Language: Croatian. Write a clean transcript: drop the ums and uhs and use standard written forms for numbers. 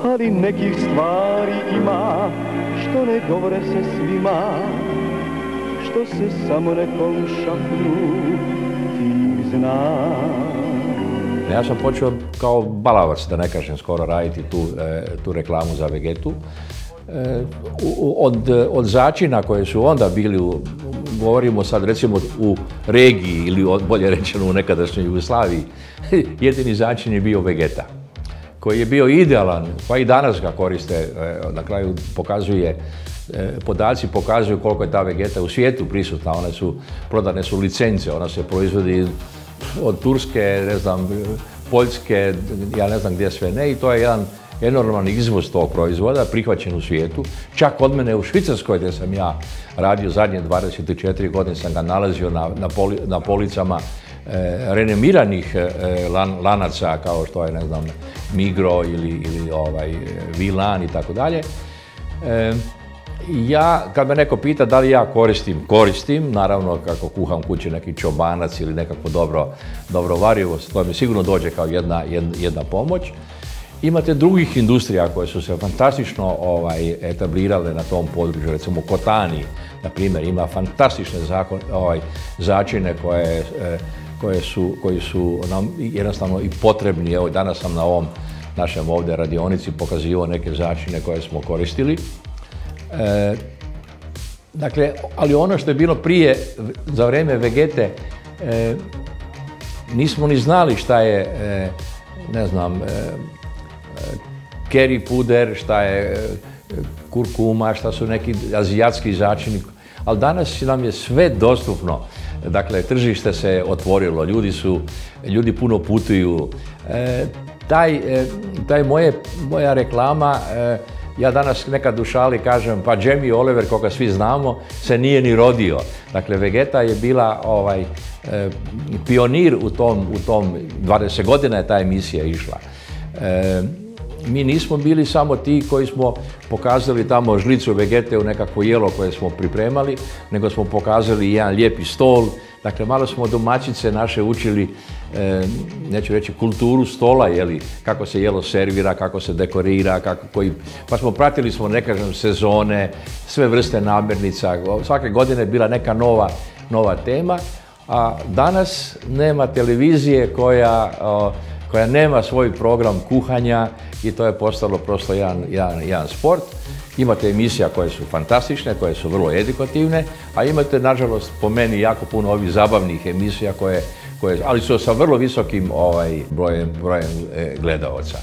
ali nekih stvari ima što ne govore se svima, što se samo nekom šapnu, ti znaš. Ja sam počeo kao balavac, da ne kažem skoro, raditi tu reklamu za Vegetu. Od začina koje su onda bili, govorimo sad recimo u regiji ili bolje rečeno u nekadašnjoj Jugoslaviji, jedini začin je bio Vegeta, koji je bio idealan, pa i danas ga koriste, na kraju podaci pokazuju koliko je ta Vegeta u svijetu prisutna, prodane su licence, ona se proizvodi od Turske, ne znam, Poljske, ja ne znam gdje sve ne, i to je jedan enorman izvoz tog proizvoda, prihvaćen u svijetu. Čak od mene u Švicarskoj, gdje sam ja radio zadnje 24 godine, sam ga nalazio na policama renomiranih lanaca kao što je, ne znam, Migro ili Vilan i tako dalje. Ja, kad me neko pita da li ja koristim, naravno kako kuham kući neki čobanac ili nekako dobro varivo, to mi sigurno dođe kao jedna pomoć. Imate drugih industrija koje su se fantastično etablirale na tom području, recimo Kotani, na primjer, ima fantastične začine koji su nam jednostavno i potrebni. Evo, danas sam na ovom našem ovdje radionici pokazivao neke začine koje smo koristili. Dakle, ali ono što je bilo prije, za vrijeme Vegete, nismo ni znali šta je, ne znam, keri puder, šta je kurkuma, šta su neki azijatski začini, ali danas nam je sve dostupno. Dakle, tržište se otvorilo, ljudi puno putuju. Moja reklama, ja danas nekad u šali kažem, pa Jamie Oliver, koga svi znamo, se nije ni rodio. Dakle, Vegeta je bila pionir u tom 20 godina je ta emisija išla. Mi nismo bili samo ti koji smo pokazali tamo žlicu Vegete u nekakvo jelo koje smo pripremali, nego smo pokazali jedan lijepi stol. Dakle, malo smo domaćice naše učili, neću reći kulturu stola, kako se jelo servira, kako se dekorira, pa pratili smo, ne kažem, sezone, sve vrste namirnica. Svake godine je bila neka nova tema, a danas nema televizije koja nema svoj program kuhanja i to je postalo prosto jedan sport. Imate emisija koje su fantastične, koje su vrlo edukativne, a imate, nažalost, po meni jako puno ovih zabavnih emisija ali su sa vrlo visokim brojem gledalaca.